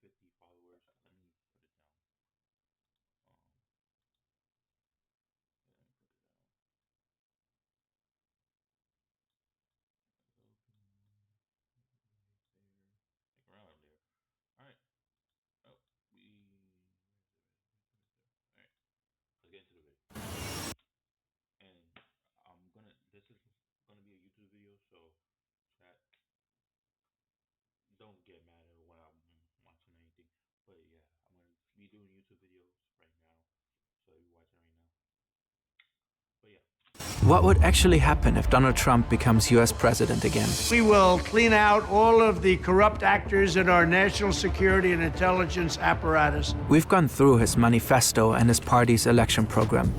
50 followers. Let me put it down. Let me put it down. Like around there. All right. Oh, All right. Let's get into the video. And This is gonna be a YouTube video, so chat, don't get mad at when I'm watching anything. But yeah, I'm gonna be doing YouTube videos right now, so you're watching right now. But yeah. What would actually happen if Donald Trump becomes US president again? We will clean out all of the corrupt actors in our national security and intelligence apparatus. We've gone through his manifesto and his party's election program.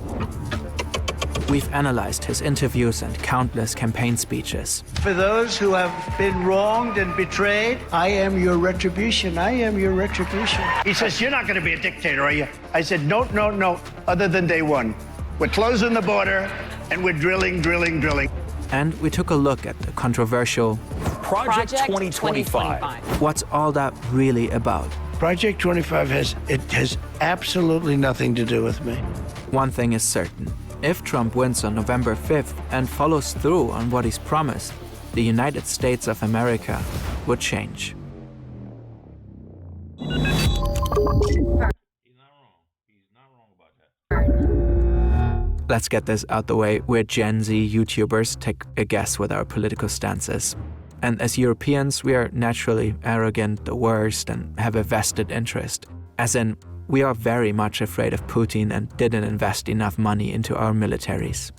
We've analyzed his interviews and countless campaign speeches. For those who have been wronged and betrayed, I am your retribution. I am your retribution. He says, you're not going to be a dictator, are you? I said, no, no, no, other than day one. We're closing the border, and we're drilling. And we took a look at the controversial Project 2025. What's all that really about? Project 25 has absolutely nothing to do with me. One thing is certain. If Trump wins on November 5th and follows through on what he's promised, the United States of America would change. He's not wrong. He's not wrong about that. Let's get this out the way. We're Gen Z YouTubers, take a guess what our political stance is. And as Europeans, we are naturally arrogant, the worst, and have a vested interest. As in, we are very much afraid of Putin and didn't invest enough money into our militaries.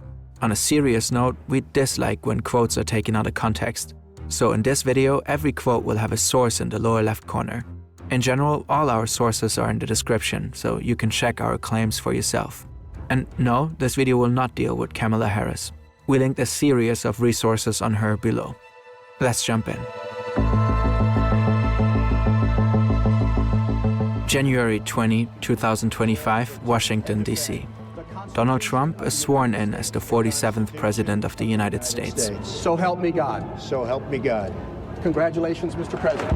On a serious note, we dislike when quotes are taken out of context. So in this video, every quote will have a source in the lower left corner. In general, all our sources are in the description, so you can check our claims for yourself. And no, this video will not deal with Kamala Harris. We linked a series of resources on her below. Let's jump in. January 20, 2025, Washington, D.C. Donald Trump is sworn in as the 47th President of the United States. So help me God. So help me God. Congratulations, Mr. President.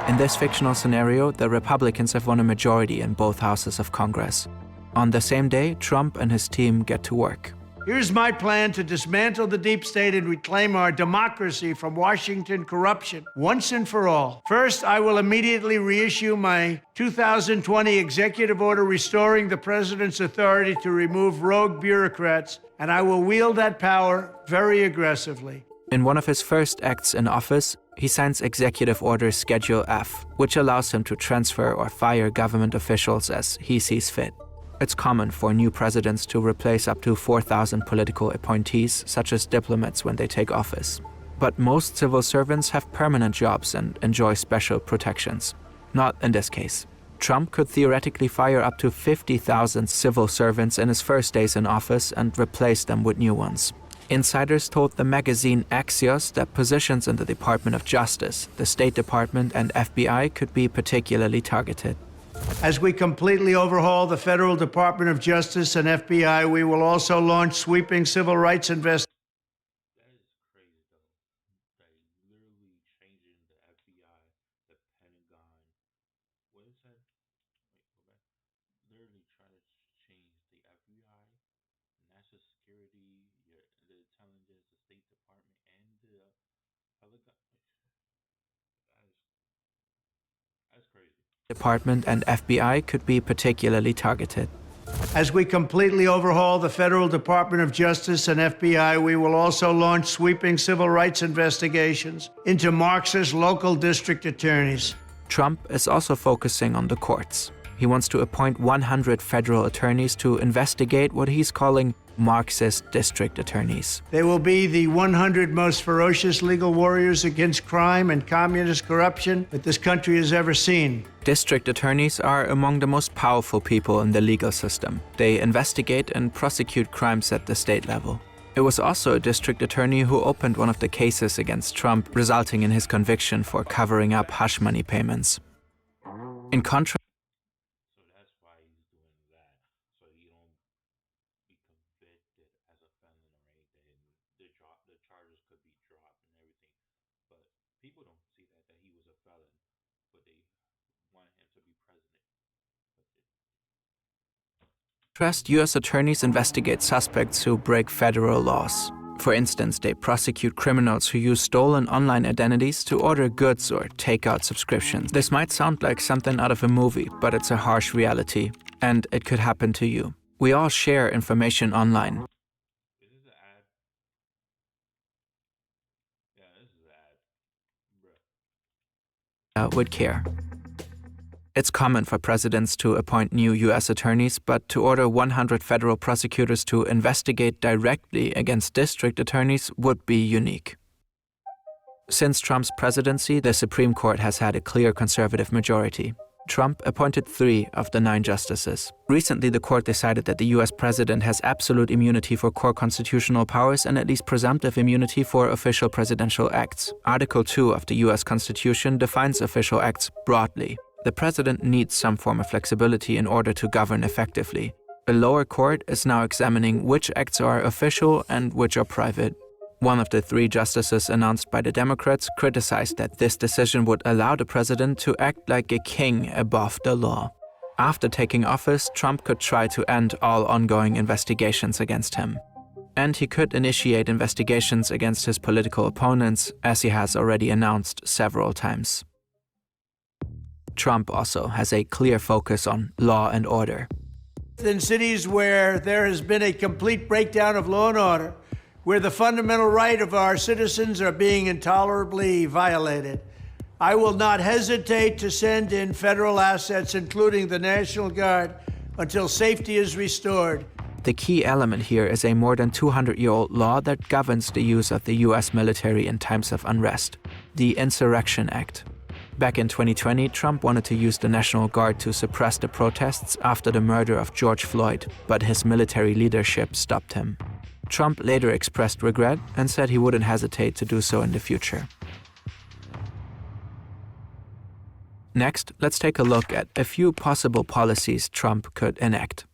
In this fictional scenario, the Republicans have won a majority in both houses of Congress. On the same day, Trump and his team get to work. Here's my plan to dismantle the deep state and reclaim our democracy from Washington corruption once and for all. First, I will immediately reissue my 2020 executive order restoring the president's authority to remove rogue bureaucrats, and I will wield that power very aggressively. In one of his first acts in office, he signs Executive Order Schedule F, which allows him to transfer or fire government officials as he sees fit. It's common for new presidents to replace up to 4,000 political appointees, such as diplomats, when they take office. But most civil servants have permanent jobs and enjoy special protections. Not in this case. Trump could theoretically fire up to 50,000 civil servants in his first days in office and replace them with new ones. Insiders told the magazine Axios that positions in the Department of Justice, the State Department, and FBI could be particularly targeted. As we completely overhaul the Federal Department of Justice and FBI, we will also launch sweeping civil rights investigations. That is crazy though. Like literally changing the FBI, the Pentagon. What is that? Wait, go back. Literally trying to change the FBI, national security, the intelligence, the State Department, and the Pentagon. That's crazy. Department and FBI could be particularly targeted. As we completely overhaul the Federal Department of Justice and FBI, we will also launch sweeping civil rights investigations into Marxist local district attorneys. Trump is also focusing on the courts. He wants to appoint 100 federal attorneys to investigate what he's calling Marxist district attorneys. They will be the 100 most ferocious legal warriors against crime and communist corruption that this country has ever seen. District attorneys are among the most powerful people in the legal system. They investigate and prosecute crimes at the state level. It was also a district attorney who opened one of the cases against Trump, resulting in his conviction for covering up hush money payments. In contrast, So that's why he's doing that. So you don't be convicted as a felon or anything. The charges could be dropped and everything. But people don't see that he was a felon. But they want him to be president. Trust U.S. attorneys investigate suspects who break federal laws. For instance, they prosecute criminals who use stolen online identities to order goods or take out subscriptions. This might sound like something out of a movie, but it's a harsh reality, and it could happen to you. We all share information online. Is this an ad? Yeah, this is an ad. Bruh. With care. It's common for presidents to appoint new U.S. attorneys, but to order 100 federal prosecutors to investigate directly against district attorneys would be unique. Since Trump's presidency, the Supreme Court has had a clear conservative majority. Trump appointed 3 of the 9 justices. Recently, the court decided that the U.S. president has absolute immunity for core constitutional powers and at least presumptive immunity for official presidential acts. Article 2 of the U.S. Constitution defines official acts broadly. The president needs some form of flexibility in order to govern effectively. A lower court is now examining which acts are official and which are private. One of the 3 justices announced by the Democrats criticized that this decision would allow the president to act like a king above the law. After taking office, Trump could try to end all ongoing investigations against him. And he could initiate investigations against his political opponents, as he has already announced several times. Trump also has a clear focus on law and order. In cities where there has been a complete breakdown of law and order, where the fundamental right of our citizens are being intolerably violated, I will not hesitate to send in federal assets, including the National Guard, until safety is restored. The key element here is a more than 200-year-old law that governs the use of the U.S. military in times of unrest, the Insurrection Act. Back in 2020, Trump wanted to use the National Guard to suppress the protests after the murder of George Floyd, but his military leadership stopped him. Trump later expressed regret and said he wouldn't hesitate to do so in the future. Next, let's take a look at a few possible policies Trump could enact.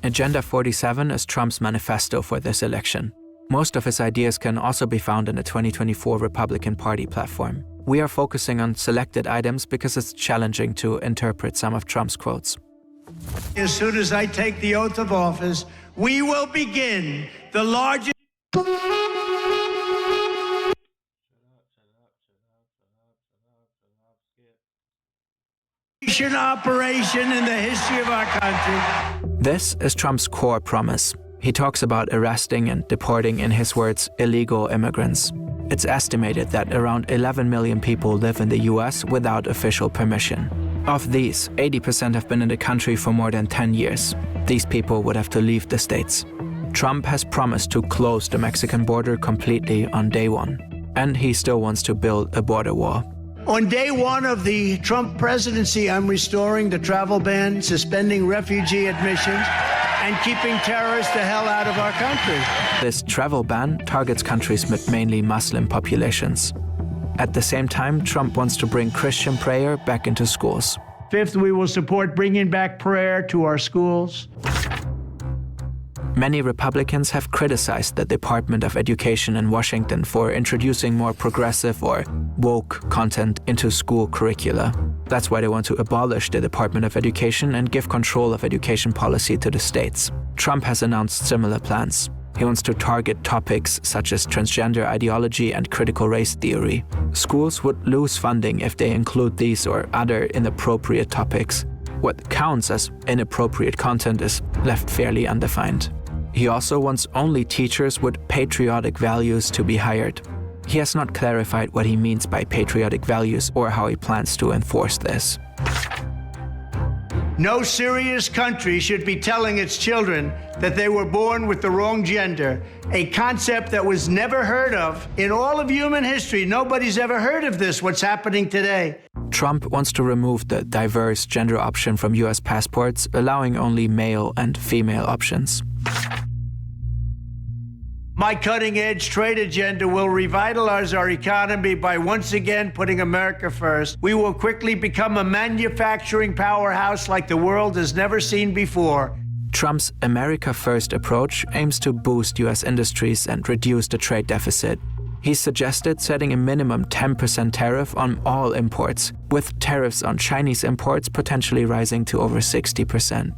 Agenda 47 is Trump's manifesto for this election. Most of his ideas can also be found in the 2024 Republican Party platform. We are focusing on selected items because it's challenging to interpret some of Trump's quotes. As soon as I take the oath of office, we will begin the largest operation in the history of our country. This is Trump's core promise. He talks about arresting and deporting, in his words, illegal immigrants. It's estimated that around 11 million people live in the US without official permission. Of these, 80% have been in the country for more than 10 years. These people would have to leave the states. Trump has promised to close the Mexican border completely on day 1. And he still wants to build a border wall. On day 1 of the Trump presidency, I'm restoring the travel ban, suspending refugee admissions, and keeping terrorists the hell out of our country. This travel ban targets countries with mainly Muslim populations. At the same time, Trump wants to bring Christian prayer back into schools. 5th, we will support bringing back prayer to our schools. Many Republicans have criticized the Department of Education in Washington for introducing more progressive or woke content into school curricula. That's why they want to abolish the Department of Education and give control of education policy to the states. Trump has announced similar plans. He wants to target topics such as transgender ideology and critical race theory. Schools would lose funding if they include these or other inappropriate topics. What counts as inappropriate content is left fairly undefined. He also wants only teachers with patriotic values to be hired. He has not clarified what he means by patriotic values or how he plans to enforce this. No serious country should be telling its children that they were born with the wrong gender, a concept that was never heard of in all of human history. Nobody's ever heard of this, what's happening today. Trump wants to remove the diverse gender option from US passports, allowing only male and female options. My cutting-edge trade agenda will revitalize our economy by once again putting America first. We will quickly become a manufacturing powerhouse like the world has never seen before. Trump's America First approach aims to boost US industries and reduce the trade deficit. He suggested setting a minimum 10% tariff on all imports, with tariffs on Chinese imports potentially rising to over 60%.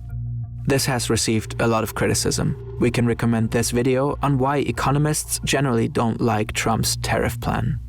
This has received a lot of criticism. We can recommend this video on why economists generally don't like Trump's tariff plan.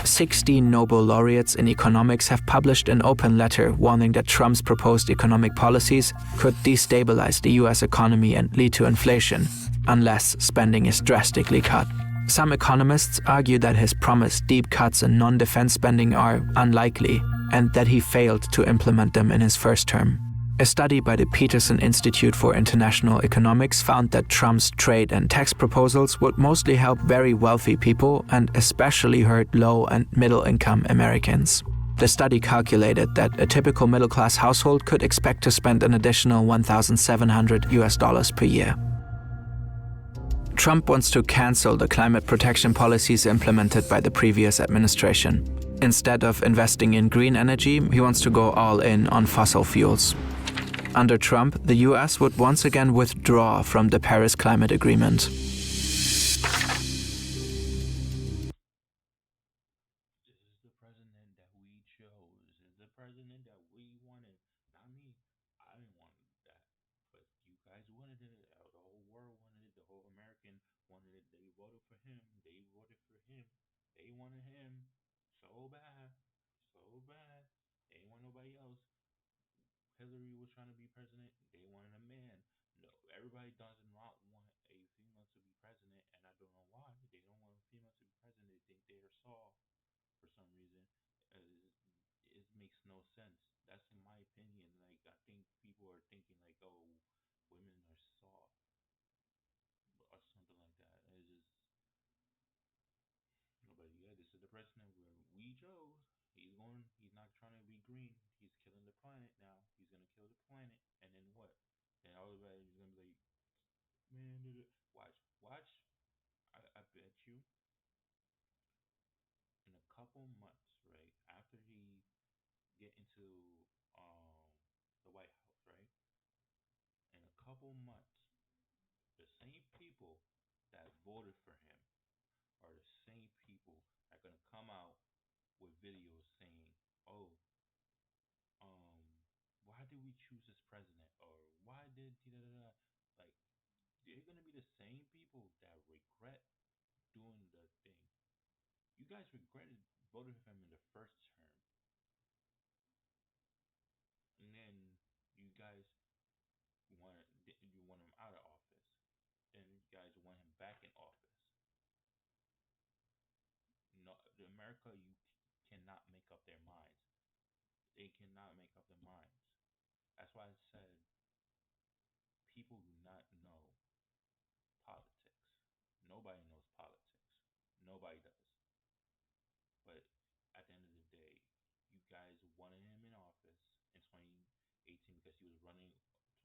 16 Nobel laureates in economics have published an open letter warning that Trump's proposed economic policies could destabilize the US economy and lead to inflation, unless spending is drastically cut. Some economists argue that his promised deep cuts in non-defense spending are unlikely, and that he failed to implement them in his first term. A study by the Peterson Institute for International Economics found that Trump's trade and tax proposals would mostly help very wealthy people and especially hurt low and middle-income Americans. The study calculated that a typical middle-class household could expect to spend an additional $1,700 per year. Trump wants to cancel the climate protection policies implemented by the previous administration. Instead of investing in green energy, he wants to go all in on fossil fuels. Under Trump, the US would once again withdraw from the Paris Climate Agreement. This is the president that we chose. This is the president that we wanted. Not me. I didn't want that. But you guys wanted it. The whole world wanted it. The whole American wanted it. They voted for him. They voted for him. They wanted him so bad. So bad. They didn't want nobody else. Hillary was trying to be president. They wanted a man. No, everybody does not want a female to be president, and I don't know why. They don't want a female to be president. They think they are soft for some reason. It makes no sense. That's in my opinion. Like I think people are thinking like, oh, women are soft or something like that. It's just but yeah, this is the president where we chose. He's going. He's not trying to be green. He's killing the planet now. He's gonna kill the planet, and then what? Then everybody's gonna be like, man, watch, watch. I bet you in a couple months, right after he get into um the White House, right? In a couple months, the same people that voted for him are the same people that are gonna come out with videos saying, "Oh, why did we choose this president?" or "Why did da da da?" Like they're gonna be the same people that regret doing the thing. You guys regretted voting for him in the first term, and then you guys you want him out of office. Then you guys want him back in office. No, the America you cannot make up their minds. They cannot make up their minds. That's why I said people do not know politics. Nobody knows politics. Nobody does. But at the end of the day, you guys wanted him in office in 2018 because he was running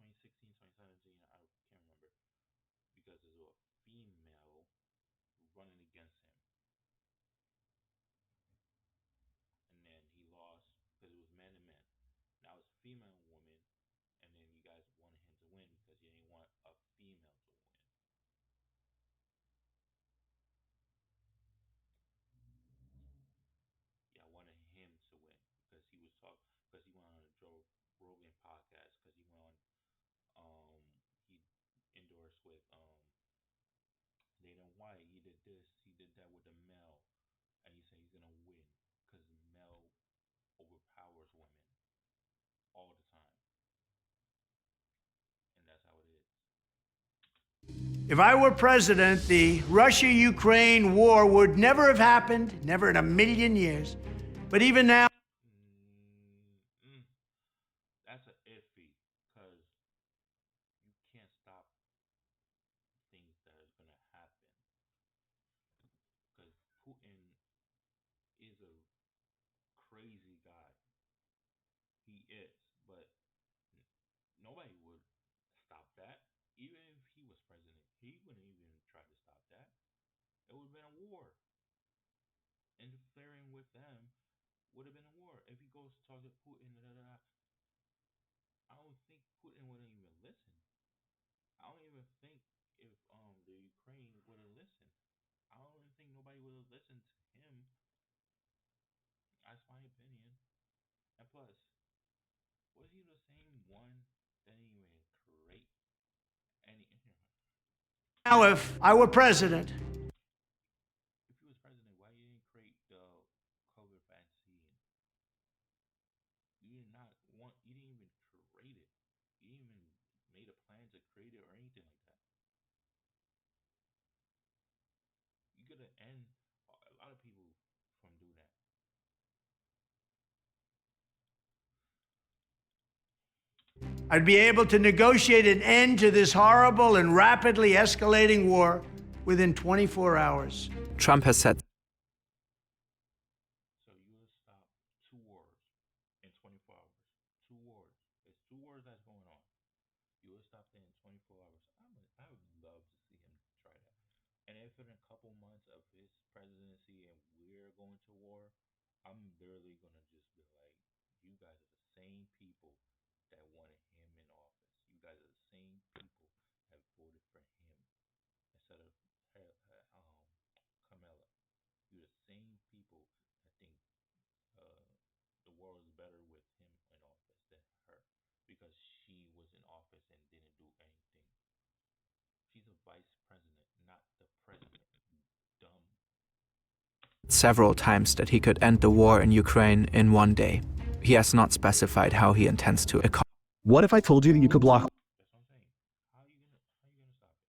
2016, 2017. I can't remember because there's a female running against him, and then he lost because it was man to man. Now it's female and woman, and then you guys wanted him to win because you didn't want a female to win. Yeah, I wanted him to win because he was talk because he went on a Joe Rogan podcast because he went on he endorsed with Nathan White. He did this, he did that with the male, and he said he's gonna win because male overpowers women all the time, and that's how it is. If I were president, the Russia-Ukraine war would never have happened, never in a million years. But even now, Mm-mm. That's a iffy because you can't stop things that are gonna happen because Putin is a crazy guy. He is, but nobody would stop that. Even if he was president, he wouldn't even try to stop that. It would have been a war. Interfering with them would have been a war. If he goes to talk to Putin, da, da, da, I don't think Putin wouldn't even listen. I don't even think if the Ukraine would have listened. I don't even think nobody would have listened to him. That's my opinion. And plus, was he the same one that didn't even create any? Now, if I were president, If he was president, why you didn't create the COVID vaccine? You did not want. You didn't even create it. You didn't even made a plan to create it or anything like that. You could have end a lot of people from doing that. I'd be able to negotiate an end to this horrible and rapidly escalating war within 24 hours. Trump has said So you will stop two wars in 24 hours. Two wars. There's two wars that's going on. You will stop them in 24 hours. I would love to see him try that. And if in a couple months of his presidency and we're going to war, I'm literally gonna just be like, you guys are the same people that wanted him in office. You guys are the same people that voted for him instead of Kamala. You're the same people that think uh, the world is better with him in office than her because she was in office and didn't do anything. She's a vice president, not the president. Dumb. several times that he could end the war in Ukraine in one day. He has not specified how he intends to accomplish. What if I told you that you could block That's what I'm saying. How you gonna stop it?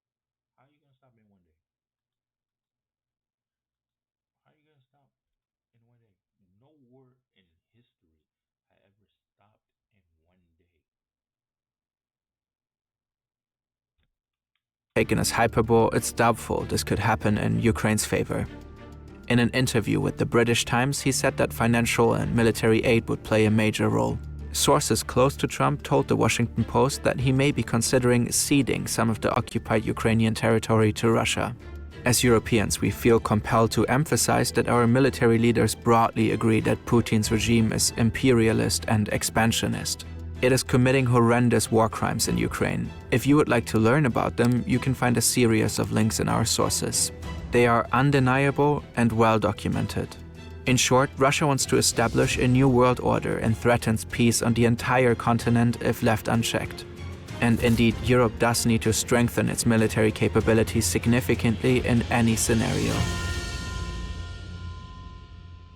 How you gonna stop it in one day? How you gonna stop in one day? No war in history had ever stopped in one day. Taken as hyperbole, it's doubtful this could happen in Ukraine's favor. In an interview with the British Times, he said that financial and military aid would play a major role. Sources close to Trump told the Washington Post that he may be considering ceding some of the occupied Ukrainian territory to Russia. As Europeans, we feel compelled to emphasize that our military leaders broadly agree that Putin's regime is imperialist and expansionist. It is committing horrendous war crimes in Ukraine. If you would like to learn about them, you can find a series of links in our sources. They are undeniable and well documented. In short, Russia wants to establish a new world order and threatens peace on the entire continent if left unchecked. And indeed, Europe does need to strengthen its military capabilities significantly in any scenario.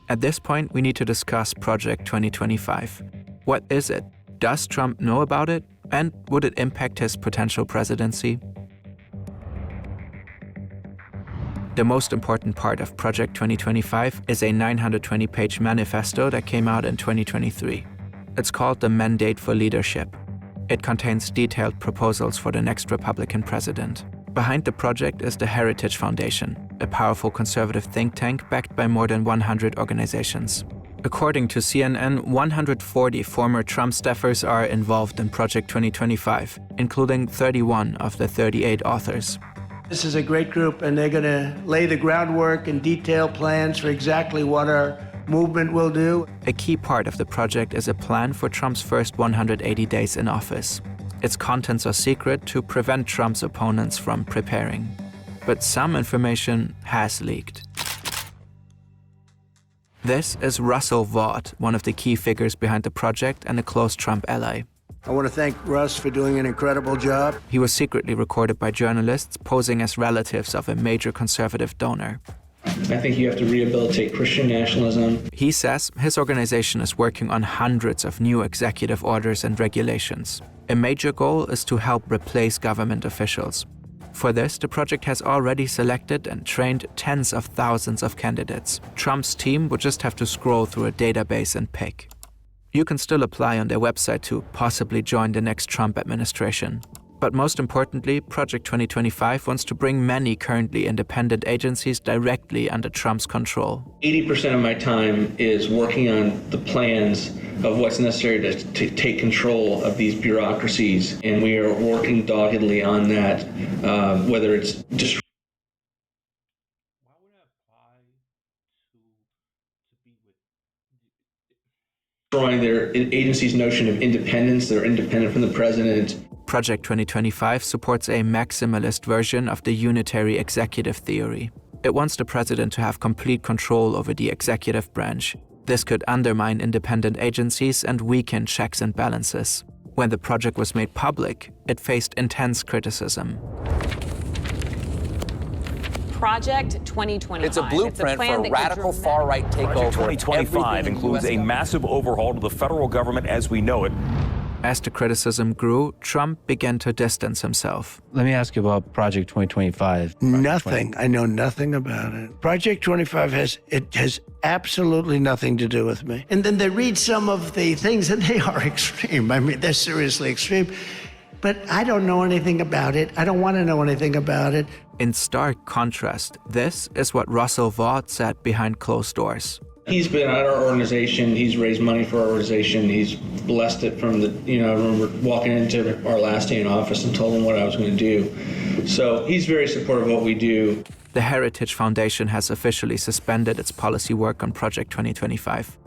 At this point, we need to discuss Project 2025. What is it? Does Trump know about it? And would it impact his potential presidency? The most important part of Project 2025 is a 920-page manifesto that came out in 2023. It's called the Mandate for Leadership. It contains detailed proposals for the next Republican president. Behind the project is the Heritage Foundation, a powerful conservative think tank backed by more than 100 organizations. According to CNN, 140 former Trump staffers are involved in Project 2025, including 31 of the 38 authors. This is a great group, and they're going to lay the groundwork and detail plans for exactly what our movement will do. A key part of the project is a plan for Trump's first 180 days in office. Its contents are secret to prevent Trump's opponents from preparing. But some information has leaked. This is Russell Vought, one of the key figures behind the project and a close Trump ally. I want to thank Russ for doing an incredible job. He was secretly recorded by journalists posing as relatives of a major conservative donor. I think you have to rehabilitate Christian nationalism. He says his organization is working on hundreds of new executive orders and regulations. A major goal is to help replace government officials. For this, the project has already selected and trained tens of thousands of candidates. Trump's team would just have to scroll through a database and pick. You can still apply on their website to possibly join the next Trump administration. But most importantly, Project 2025 wants to bring many currently independent agencies directly under Trump's control. 80% of my time is working on the plans of what's necessary to take control of these bureaucracies, and we are working doggedly on that, whether it's just Why would I apply to be with? destroying their agency's notion of independence. They're independent from the president. Project 2025 supports a maximalist version of the unitary executive theory. It wants the president to have complete control over the executive branch. This could undermine independent agencies and weaken checks and balances. When the project was made public, it faced intense criticism. Project 2025. It's a blueprint for a radical far-right takeover. Project 2025 includes a massive overhaul to the federal government as we know it. As the criticism grew, Trump began to distance himself. Let me ask you about Project 2025. Nothing. I know nothing about it. Project 25 has absolutely nothing to do with me. And then they read some of the things and they are extreme. I mean, they're seriously extreme. But I don't know anything about it. I don't want to know anything about it. In stark contrast, this is what Russell Vaught said behind closed doors. He's been at our organization. He's raised money for our organization. He's blessed it from the, I remember walking into our last day in office and told him what I was going to do. So he's very supportive of what we do. The Heritage Foundation has officially suspended its policy work on Project 2025.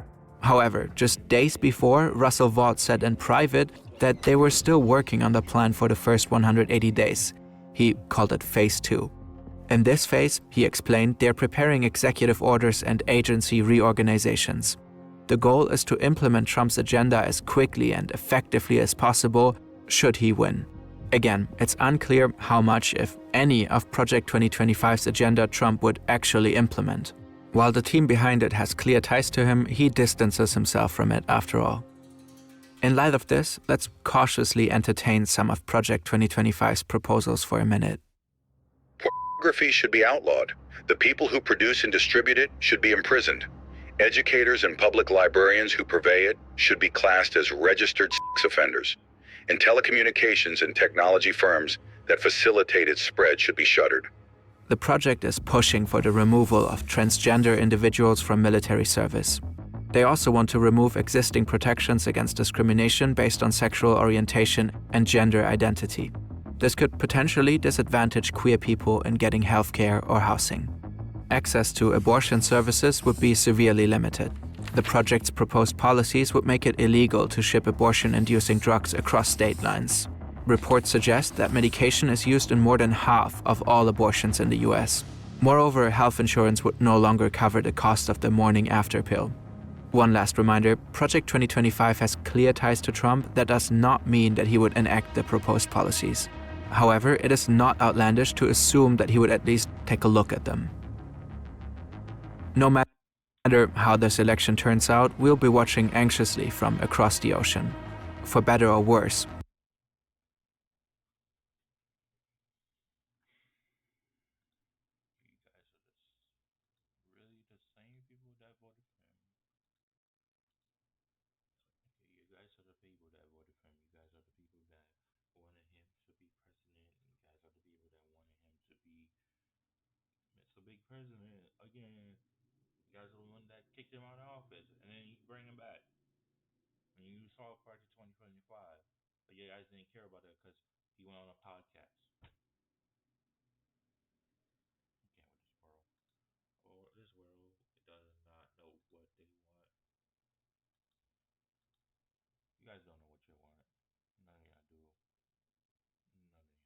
However, just days before, Russell Vaught said in private that they were still working on the plan for the first 180 days. He called it Phase 2. In this phase, he explained, they're preparing executive orders and agency reorganizations. The goal is to implement Trump's agenda as quickly and effectively as possible, should he win. Again, it's unclear how much, if any, of Project 2025's agenda Trump would actually implement. While the team behind it has clear ties to him, he distances himself from it after all. In light of this, let's cautiously entertain some of Project 2025's proposals for a minute. Pornography should be outlawed. The people who produce and distribute it should be imprisoned. Educators and public librarians who purvey it should be classed as registered sex offenders. And telecommunications and technology firms that facilitate its spread should be shuttered. The project is pushing for the removal of transgender individuals from military service. They also want to remove existing protections against discrimination based on sexual orientation and gender identity. This could potentially disadvantage queer people in getting healthcare or housing. Access to abortion services would be severely limited. The project's proposed policies would make it illegal to ship abortion-inducing drugs across state lines. Reports suggest that medication is used in more than half of all abortions in the US. Moreover, health insurance would no longer cover the cost of the morning after pill. One last reminder, Project 2025 has clear ties to Trump. That does not mean that he would enact the proposed policies. However, it is not outlandish to assume that he would at least take a look at them. No matter how this election turns out, we'll be watching anxiously from across the ocean. For better or worse. Big president again. You guys are the one that kicked him out of office, and then you bring him back. And you saw Project 2025, but you guys didn't care about that because he went on a podcast. Again, with this world, does not know what they want. You guys don't know what you want. None of y'all do. None of y'all do.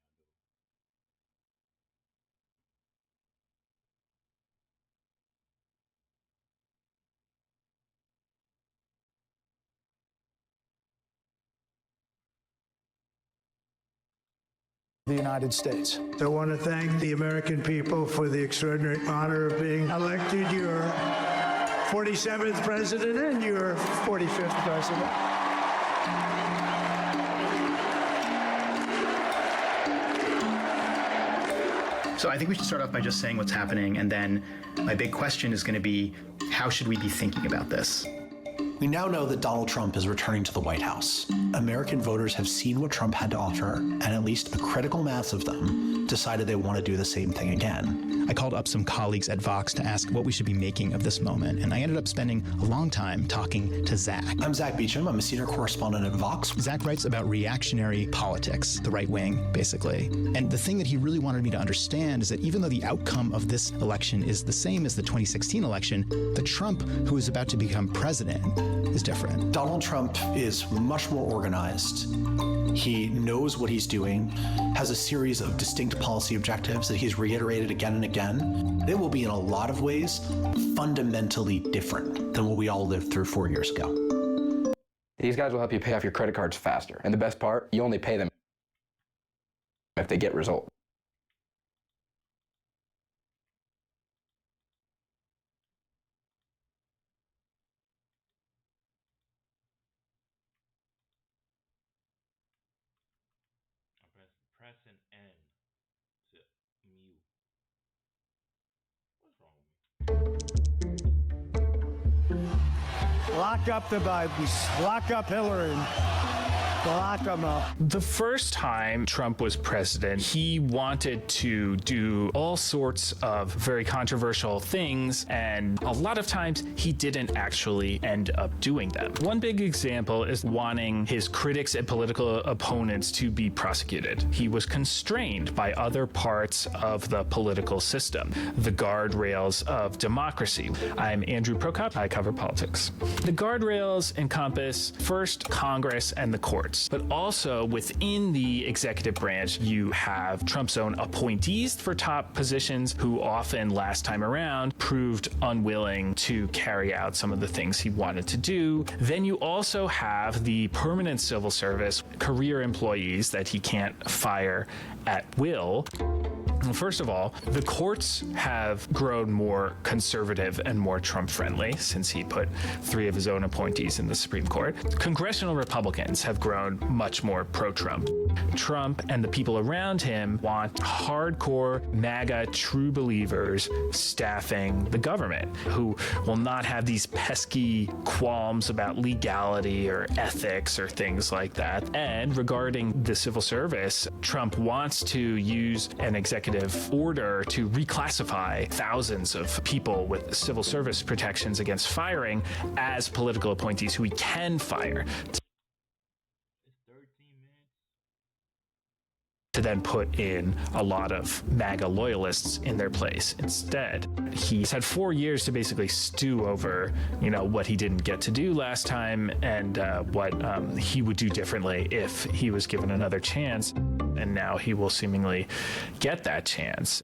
The United States. I want to thank the American people for the extraordinary honor of being elected your 47th president and your 45th president. So I think we should start off by just saying what's happening, and then my big question is going to be, how should we be thinking about this? We now know that Donald Trump is returning to the White House. American voters have seen what Trump had to offer, and at least a critical mass of them decided they want to do the same thing again. I called up some colleagues at Vox to ask what we should be making of this moment, and I ended up spending a long time talking to Zach. I'm Zach Beecham. I'm a senior correspondent at Vox. Zach writes about reactionary politics, the right wing, basically. And the thing that he really wanted me to understand is that even though the outcome of this election is the same as the 2016 election, the Trump who is about to become president is different. Donald Trump is much more organized organized. He knows what he's doing, has a series of distinct policy objectives that he's reiterated again and again. It will be in a lot of ways fundamentally different than what we all lived through 4 years ago. These guys will help you pay off your credit cards faster. And the best part, you only pay them if they get results. Pressing N to mute. What's wrong with me? Lock up the Bidens. Lock up Hillary. Lock them up. The first time Trump was president, he wanted to do all sorts of very controversial things, and a lot of times he didn't actually end up doing them. One big example is wanting his critics and political opponents to be prosecuted. He was constrained by other parts of the political system, the guardrails of democracy. I'm Andrew Prokop. I cover politics. The guardrails encompass first Congress and the courts. But also within the executive branch, you have Trump's own appointees for top positions who often last time around proved unwilling to carry out some of the things he wanted to do. Then you also have the permanent civil service career employees that he can't fire at will. First of all, the courts have grown more conservative and more Trump-friendly since he put 3 of his own appointees in the Supreme Court. Congressional Republicans have grown much more pro-Trump. Trump and the people around him want hardcore MAGA true believers staffing the government who will not have these pesky qualms about legality or ethics or things like that. And regarding the civil service, Trump wants to use an executive order to reclassify thousands of people with civil service protections against firing as political appointees who he can fire, to then put in a lot of MAGA loyalists in their place instead. He's had 4 years to basically stew over, what he didn't get to do last time and what he would do differently if he was given another chance. And now he will seemingly get that chance.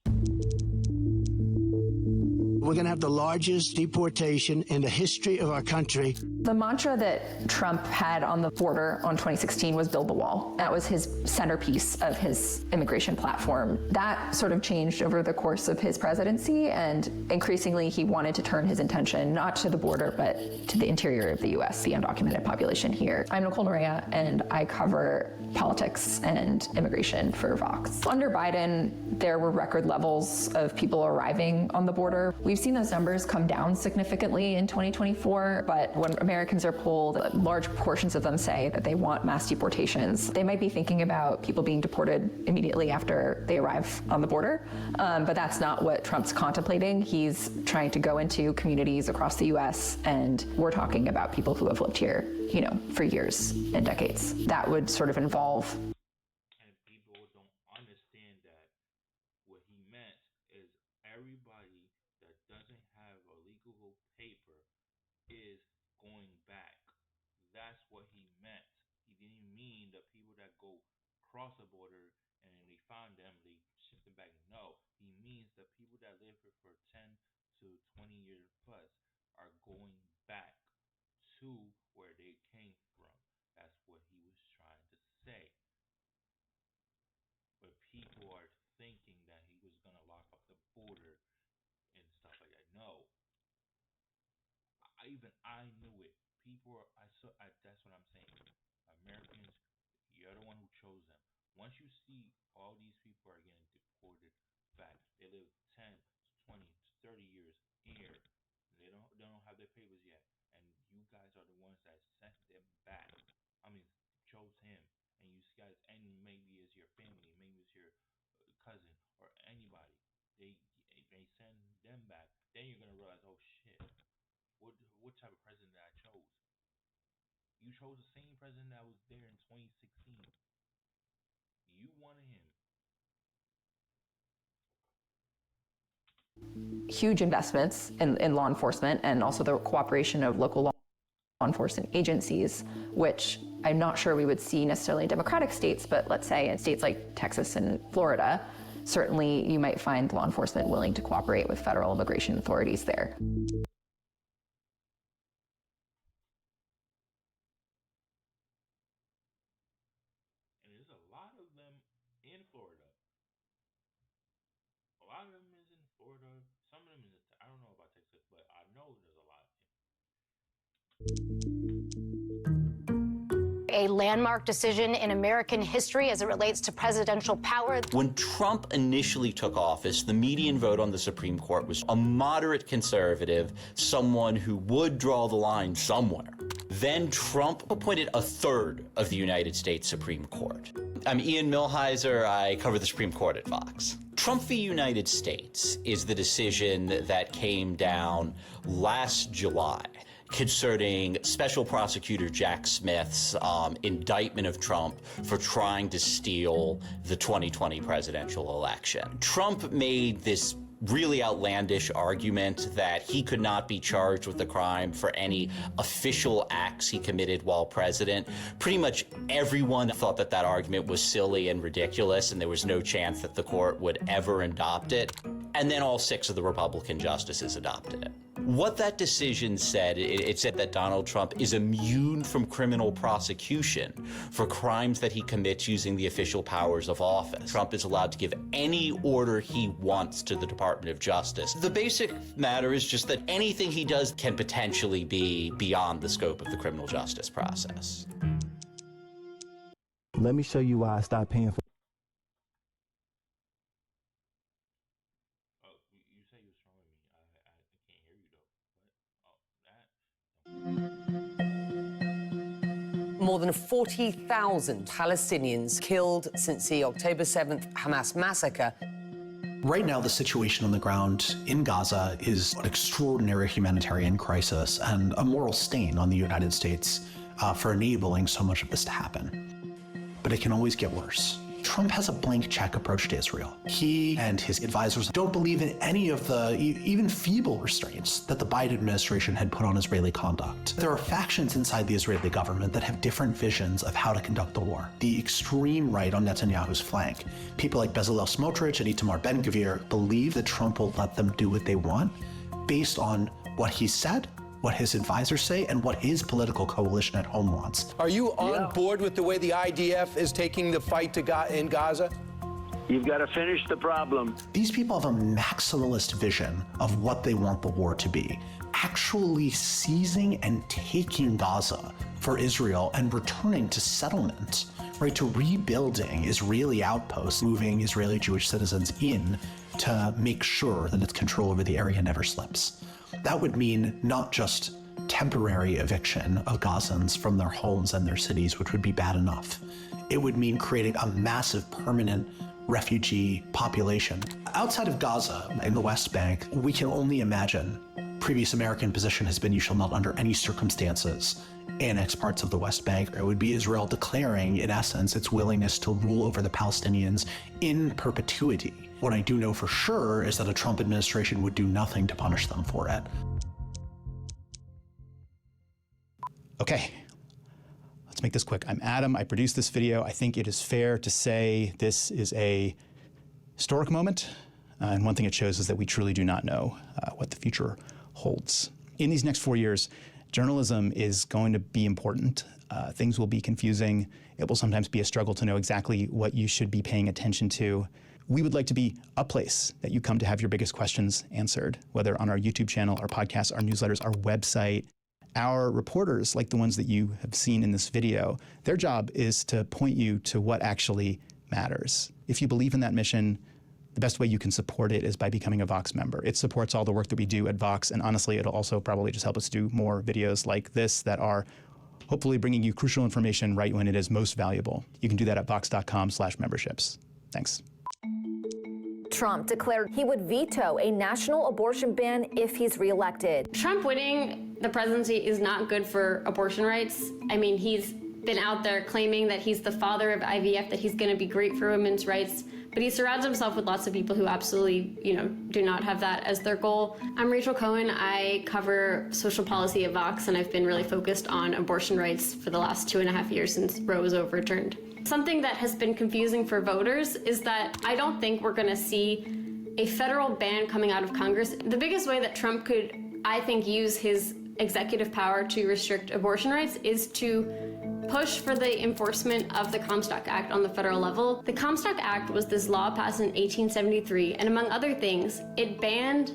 We're going to have the largest deportation in the history of our country. The mantra that Trump had on the border on 2016 was build the wall. That was his centerpiece of his immigration platform. That sort of changed over the course of his presidency, and increasingly he wanted to turn his attention not to the border, but to the interior of the U.S., the undocumented population here. I'm Nicole Norea, and I cover politics and immigration for Vox. Under Biden, there were record levels of people arriving on the border. We've seen those numbers come down significantly in 2024, but when Americans are polled, large portions of them say that they want mass deportations. They might be thinking about people being deported immediately after they arrive on the border, but that's not what Trump's contemplating. He's trying to go into communities across the U.S., and we're talking about people who have lived here, for years and decades. That would sort of involve. And people don't understand that what he meant is everybody that doesn't have a legal paper is going back. That's what he meant. He didn't mean the people that go cross the border and then they find them, they ship them back. No, he means the people that live here for 10 to 20 years plus are going back to where they came from. That's what he was trying to say. But people are thinking that he was going to lock up the border and stuff like that. No. I knew it. That's what I'm saying. Americans, you're the one who chose them. Once you see all these people are getting deported back, they live 10, 20, 30 years here. They don't have their papers yet. And you guys are the ones that sent them back. Chose him. And you guys, and maybe it's your family, maybe it's your cousin or anybody. They send them back. Then you're gonna realize, oh shit, what type of president I chose? You chose the same president that was there in 2016. You wanted him. Huge investments in law enforcement and also the cooperation of local law enforcement agencies, which I'm not sure we would see necessarily in democratic states, but let's say in states like Texas and Florida, certainly you might find law enforcement willing to cooperate with federal immigration authorities there. And there's a lot of them in Florida. A lot of them is in Florida. Some of them is, I don't know about Texas, but I know there's a lot. A landmark decision in American history as it relates to presidential power. When Trump initially took office, the median vote on the Supreme Court was a moderate conservative, someone who would draw the line somewhere. Then Trump appointed a third of the United States Supreme Court. I'm Ian Millhiser. I cover the Supreme Court at Vox. Trump v. United States is the decision that came down last July concerning Special Prosecutor Jack Smith's indictment of Trump for trying to steal the 2020 presidential election. Trump made this really outlandish argument that he could not be charged with the crime for any official acts he committed while president. Pretty much everyone thought that that argument was silly and ridiculous, and there was no chance that the court would ever adopt it. And then all 6 of the Republican justices adopted it. What that decision said, it said that Donald Trump is immune from criminal prosecution for crimes that he commits using the official powers of office. Trump is allowed to give any order he wants to the Department of Justice. The basic matter is just that anything he does can potentially be beyond the scope of the criminal justice process. Let me show you why I stopped paying for. More than 40,000 Palestinians killed since the October 7th Hamas massacre. Right now, the situation on the ground in Gaza is an extraordinary humanitarian crisis and a moral stain on the United States for enabling so much of this to happen. But it can always get worse. Trump has a blank check approach to Israel. He and his advisors don't believe in any of the even feeble restraints that the Biden administration had put on Israeli conduct. There are factions inside the Israeli government that have different visions of how to conduct the war. The extreme right on Netanyahu's flank, people like Bezalel Smotrich and Itamar Ben-Gvir, believe that Trump will let them do what they want based on what he said, what his advisors say, and what his political coalition at home wants. Are you on board with the way the IDF is taking the fight in Gaza? You've got to finish the problem. These people have a maximalist vision of what they want the war to be. Actually seizing and taking Gaza for Israel and returning to settlement, right, to rebuilding Israeli outposts, moving Israeli Jewish citizens in to make sure that its control over the area never slips. That would mean not just temporary eviction of Gazans from their homes and their cities, which would be bad enough. It would mean creating a massive permanent refugee population. Outside of Gaza, in the West Bank, we can only imagine. Previous American position has been you shall not under any circumstances annex parts of the West Bank. It would be Israel declaring, in essence, its willingness to rule over the Palestinians in perpetuity. What I do know for sure is that a Trump administration would do nothing to punish them for it. Okay, let's make this quick. I'm Adam. I produced this video. I think it is fair to say this is a historic moment. And one thing it shows is that we truly do not know what the future holds. In these next 4 years, journalism is going to be important. Things will be confusing. It will sometimes be a struggle to know exactly what you should be paying attention to. We would like to be a place that you come to have your biggest questions answered, whether on our YouTube channel, our podcasts, our newsletters, our website. Our reporters, like the ones that you have seen in this video, their job is to point you to what actually matters. If you believe in that mission, the best way you can support it is by becoming a Vox member. It supports all the work that we do at Vox, and honestly, it'll also probably just help us do more videos like this that are hopefully bringing you crucial information right when it is most valuable. You can do that at vox.com/memberships. Thanks. Trump declared he would veto a national abortion ban if he's reelected. Trump winning the presidency is not good for abortion rights. I mean, he's been out there claiming that he's the father of IVF, that he's going to be great for women's rights. but he surrounds himself with lots of people who absolutely, do not have that as their goal. I'm Rachel Cohen. I cover social policy at Vox, and I've been really focused on abortion rights for the last 2.5 years since Roe was overturned. Something that has been confusing for voters is that I don't think we're going to see a federal ban coming out of Congress. The biggest way that Trump could, I think, use his executive power to restrict abortion rights is to push for the enforcement of the Comstock Act on the federal level. The Comstock Act was this law passed in 1873, and among other things, it banned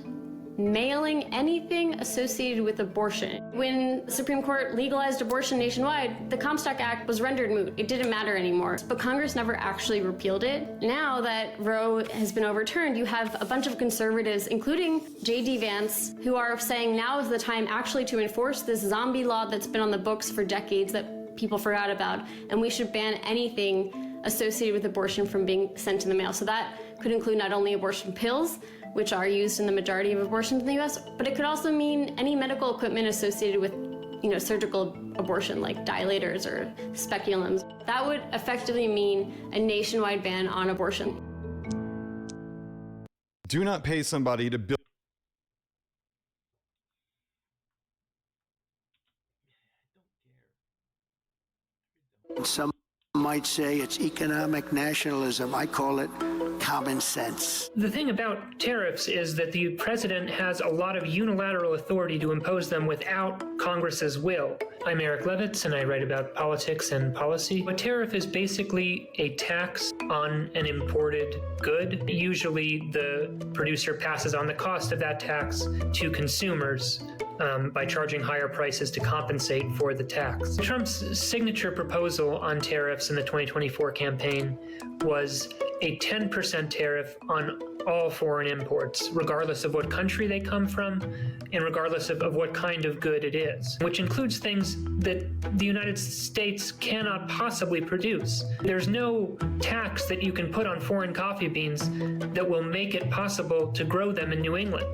mailing anything associated with abortion. When the Supreme Court legalized abortion nationwide, the Comstock Act was rendered moot. It didn't matter anymore, but Congress never actually repealed it. Now that Roe has been overturned, you have a bunch of conservatives, including J.D. Vance, who are saying now is the time actually to enforce this zombie law that's been on the books for decades that people forgot about, and we should ban anything associated with abortion from being sent in the mail. So that could include not only abortion pills, which are used in the majority of abortions in the US, but it could also mean any medical equipment associated with, surgical abortion, like dilators or speculums. That would effectively mean a nationwide ban on abortion. Do not pay somebody to build. Some might say it's economic nationalism. I call it common sense. The thing about tariffs is that the president has a lot of unilateral authority to impose them without Congress's will. I'm Eric Levitz, and I write about politics and policy. A tariff is basically a tax on an imported good. Usually the producer passes on the cost of that tax to consumers by charging higher prices to compensate for the tax. Trump's signature proposal on tariffs in the 2024 campaign was a 10% tariff on all foreign imports, regardless of what country they come from and regardless of what kind of good it is, which includes things that the United States cannot possibly produce. There's no tax that you can put on foreign coffee beans that will make it possible to grow them in New England.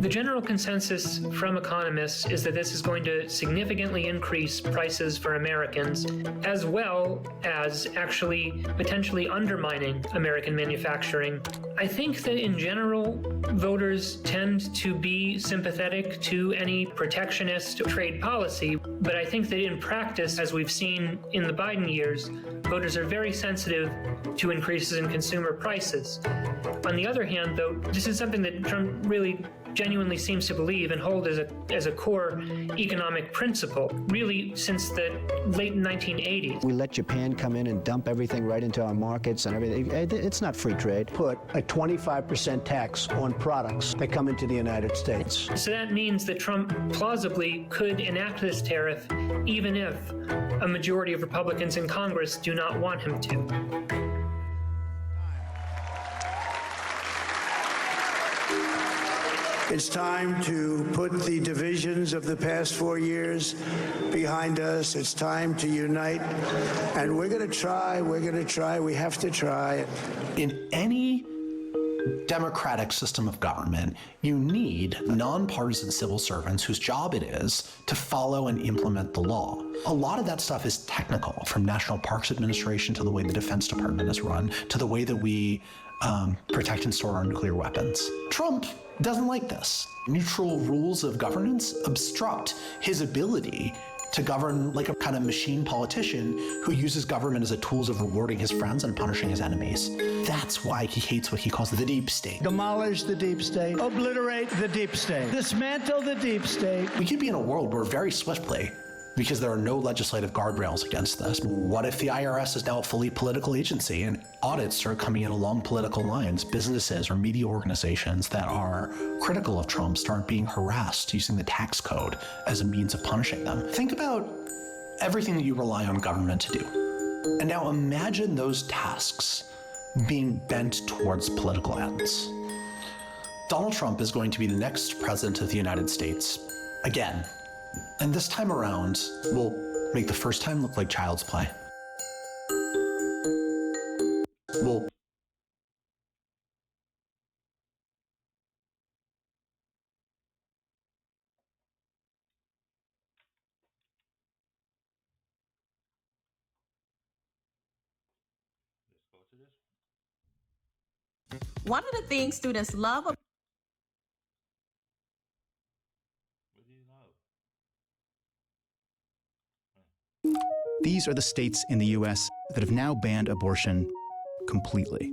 The general consensus from economists is that this is going to significantly increase prices for Americans, as well as actually potentially undermining American manufacturing. I think that in general, voters tend to be sympathetic to any protectionist trade policy, but I think that in practice, as we've seen in the Biden years, voters are very sensitive to increases in consumer prices. On the other hand, though, this is something that Trump really genuinely seems to believe and hold as a core economic principle, really since the late 1980s. We let Japan come in and dump everything right into our markets and everything. It's not free trade. Put a 25% tax on products that come into the United States. So that means that Trump plausibly could enact this tariff even if a majority of Republicans in Congress do not want him to. It's time to put the divisions of the past 4 years behind us. It's time to unite. And we're going to try, we have to try. In any democratic system of government, you need nonpartisan civil servants whose job it is to follow and implement the law. A lot of that stuff is technical, from National Parks Administration to the way the Defense Department is run, to the way that we protect and store our nuclear weapons. Trump doesn't like this. Neutral rules of governance obstruct his ability to govern like a kind of machine politician who uses government as a tool of rewarding his friends and punishing his enemies. That's why he hates what he calls the deep state. Demolish the deep state. Obliterate the deep state. Dismantle the deep state. We could be in a world where very swiftly, because there are no legislative guardrails against this. What if the IRS is now a fully political agency and audits start coming in along political lines? Businesses or media organizations that are critical of Trump start being harassed using the tax code as a means of punishing them. Think about everything that you rely on government to do. And now imagine those tasks being bent towards political ends. Donald Trump is going to be the next president of the United States again. And this time around, we'll make the first time look like child's play. We'll Let's go to this. One of the things students love about These are the states in the U.S. that have now banned abortion completely.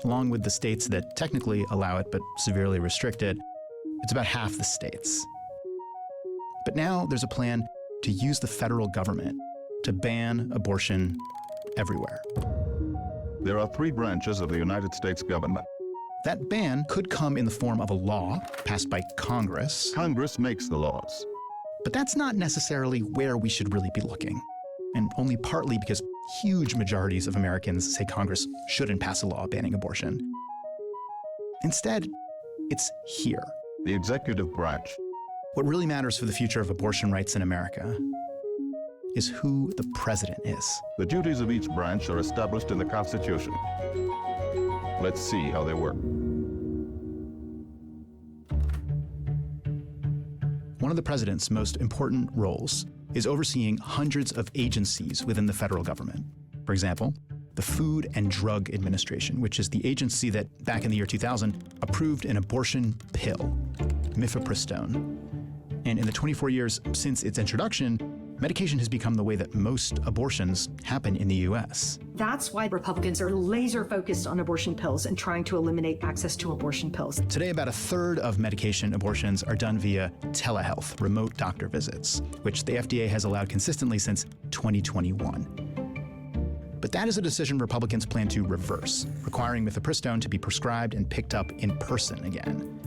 Along with the states that technically allow it but severely restrict it, it's about half the states. But now there's a plan to use the federal government to ban abortion everywhere. There are 3 branches of the United States government. That ban could come in the form of a law passed by Congress. Congress makes the laws. But that's not necessarily where we should really be looking, and only partly because huge majorities of Americans say Congress shouldn't pass a law banning abortion. Instead, it's here. The executive branch. What really matters for the future of abortion rights in America is who the president is. The duties of each branch are established in the Constitution. Let's see how they work. One of the president's most important roles is overseeing hundreds of agencies within the federal government. For example, the Food and Drug Administration, which is the agency that, back in the year 2000, approved an abortion pill, mifepristone. And in the 24 years since its introduction, medication has become the way that most abortions happen in the U.S. That's why Republicans are laser focused on abortion pills and trying to eliminate access to abortion pills. Today, about 1/3 of medication abortions are done via telehealth, remote doctor visits, which the FDA has allowed consistently since 2021. But that is a decision Republicans plan to reverse, requiring mifepristone to be prescribed and picked up in person again.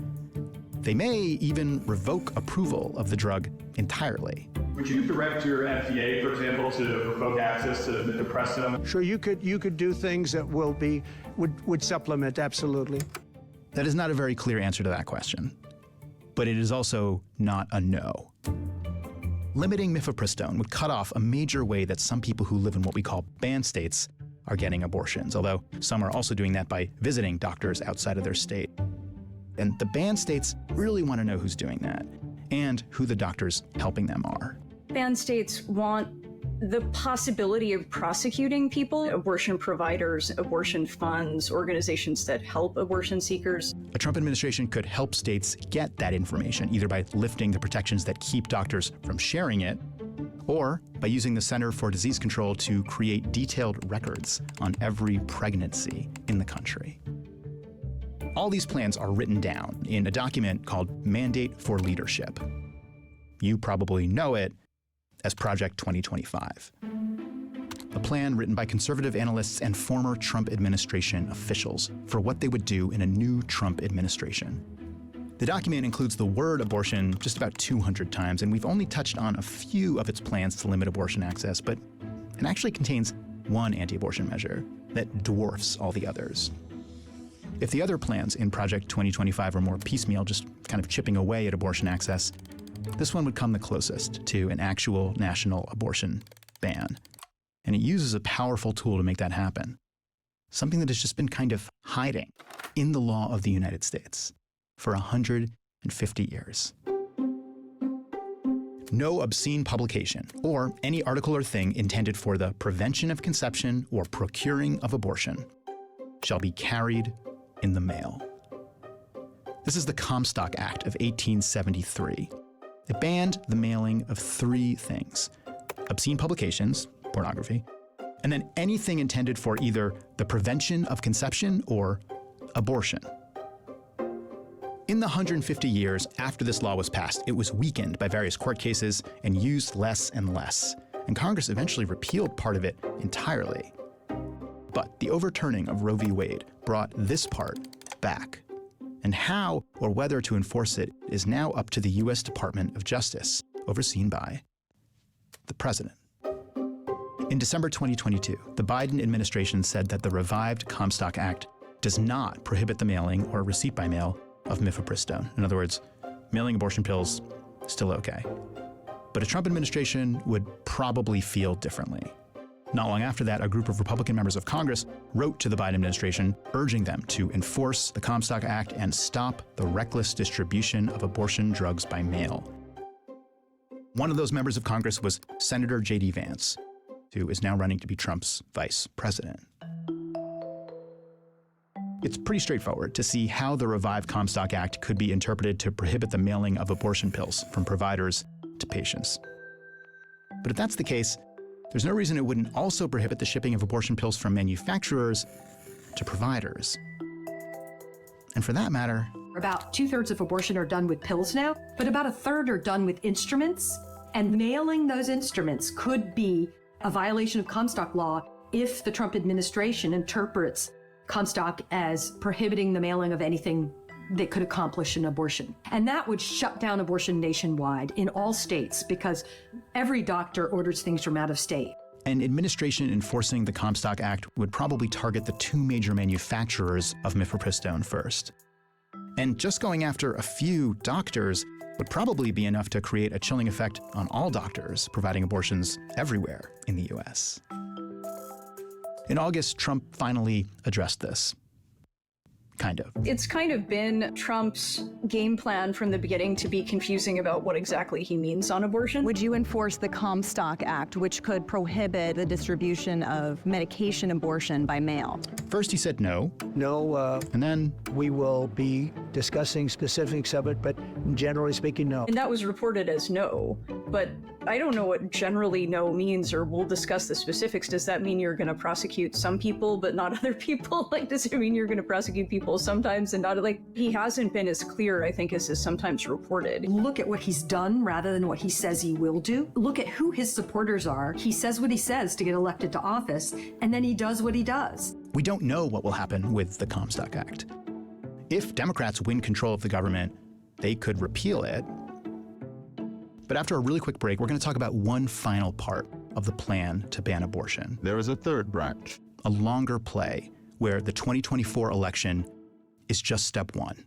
They may even revoke approval of the drug entirely. Would you direct your FDA, for example, to revoke access to mifepristone? Sure, you could do things that would supplement, absolutely. That is not a very clear answer to that question. But it is also not a no. Limiting mifepristone would cut off a major way that some people who live in what we call banned states are getting abortions, although some are also doing that by visiting doctors outside of their state. And the banned states really want to know who's doing that and who the doctors helping them are. Banned states want the possibility of prosecuting people, abortion providers, abortion funds, organizations that help abortion seekers. A Trump administration could help states get that information, either by lifting the protections that keep doctors from sharing it, or by using the Center for Disease Control to create detailed records on every pregnancy in the country. All these plans are written down in a document called Mandate for Leadership. You probably know it as Project 2025. A plan written by conservative analysts and former Trump administration officials for what they would do in a new Trump administration. The document includes the word abortion just about 200 times, and we've only touched on a few of its plans to limit abortion access, but it actually contains one anti-abortion measure that dwarfs all the others. If the other plans in Project 2025 are more piecemeal, just kind of chipping away at abortion access, this one would come the closest to an actual national abortion ban. And it uses a powerful tool to make that happen. Something that has just been kind of hiding in the law of the United States for 150 years. No obscene publication or any article or thing intended for the prevention of conception or procuring of abortion shall be carried in the mail. This is the Comstock Act of 1873. It banned the mailing of 3 things: obscene publications, pornography, and then anything intended for either the prevention of conception or abortion. In the 150 years after this law was passed, it was weakened by various court cases and used less and less, and Congress eventually repealed part of it entirely. But the overturning of Roe v. Wade brought this part back. And how or whether to enforce it is now up to the U.S. Department of Justice, overseen by the president. In December 2022, the Biden administration said that the revived Comstock Act does not prohibit the mailing or receipt by mail of mifepristone. In other words, mailing abortion pills, still okay. But a Trump administration would probably feel differently. Not long after that, a group of Republican members of Congress wrote to the Biden administration, urging them to enforce the Comstock Act and stop the reckless distribution of abortion drugs by mail. One of those members of Congress was Senator J.D. Vance, who is now running to be Trump's vice president. It's pretty straightforward to see how the revived Comstock Act could be interpreted to prohibit the mailing of abortion pills from providers to patients. But if that's the case, there's no reason it wouldn't also prohibit the shipping of abortion pills from manufacturers to providers. And for that matter, about 2/3 of abortion are done with pills now, but about 1/3 are done with instruments. And mailing those instruments could be a violation of Comstock law if the Trump administration interprets Comstock as prohibiting the mailing of anything that could accomplish an abortion. And that would shut down abortion nationwide in all states because every doctor orders things from out of state. an administration enforcing the Comstock Act would probably target the two major manufacturers of mifepristone first. And just going after a few doctors would probably be enough to create a chilling effect on all doctors providing abortions everywhere in the US. In August, Trump finally addressed this. Kind of. It's kind of been Trump's game plan from the beginning to be confusing about what exactly he means on abortion. Would you enforce the Comstock Act, which could prohibit the distribution of medication abortion by mail? First he said no. No. And then we will be discussing specifics of it, but generally speaking, no. And that was reported as no, but I don't know what generally no means, or we'll discuss the specifics. Does that mean you're going to prosecute some people but not other people? Like, does it mean you're going to prosecute people sometimes and not? Like, he hasn't been as clear, I think, as is sometimes reported. Look at what he's done rather than what he says he will do. Look at who his supporters are. He says what he says to get elected to office, and then he does what he does. We don't know what will happen with the Comstock Act. If Democrats win control of the government, they could repeal it. But after a really quick break, we're going to talk about one final part of the plan to ban abortion. There is a third branch. A longer play where the 2024 election is just step one.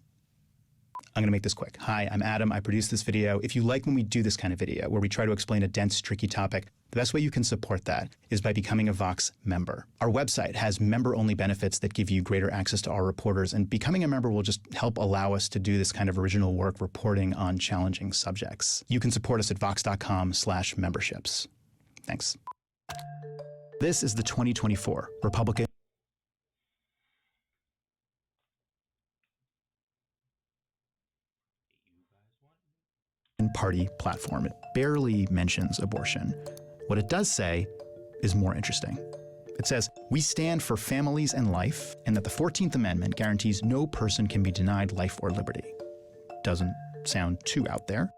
I'm going to make this quick. Hi, I'm Adam. I produce this video. If you like when we do this kind of video, where we try to explain a dense, tricky topic, the best way you can support that is by becoming a Vox member. Our website has member-only benefits that give you greater access to our reporters, and becoming a member will just help allow us to do this kind of original work reporting on challenging subjects. You can support us at vox.com/memberships. Thanks. This is the 2024 Republican Party platform. It barely mentions abortion. What it does say is more interesting. It says, we stand for families and life, and that the 14th Amendment guarantees no person can be denied life or liberty. Doesn't sound too out there,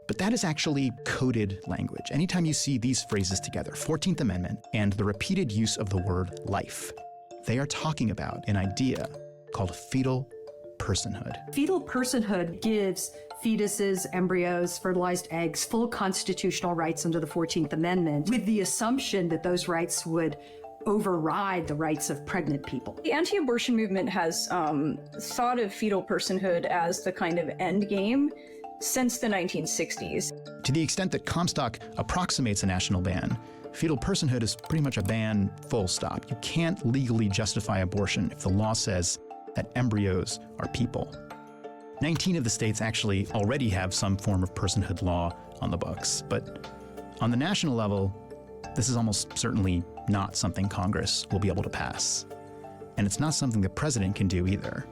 but that is actually coded language. Anytime you see these phrases together, 14th Amendment and the repeated use of the word life, they are talking about an idea called fetal personhood. Fetal personhood gives fetuses, embryos, fertilized eggs full constitutional rights under the 14th Amendment, with the assumption that those rights would override the rights of pregnant people. The anti-abortion movement has thought of fetal personhood as the kind of end game since the 1960s. To the extent that Comstock approximates a national ban, fetal personhood is pretty much a ban, full stop. You can't legally justify abortion if the law says that embryos are people. 19 of the states actually already have some form of personhood law on the books, but on the national level, this is almost certainly not something Congress will be able to pass. And it's not something the president can do either.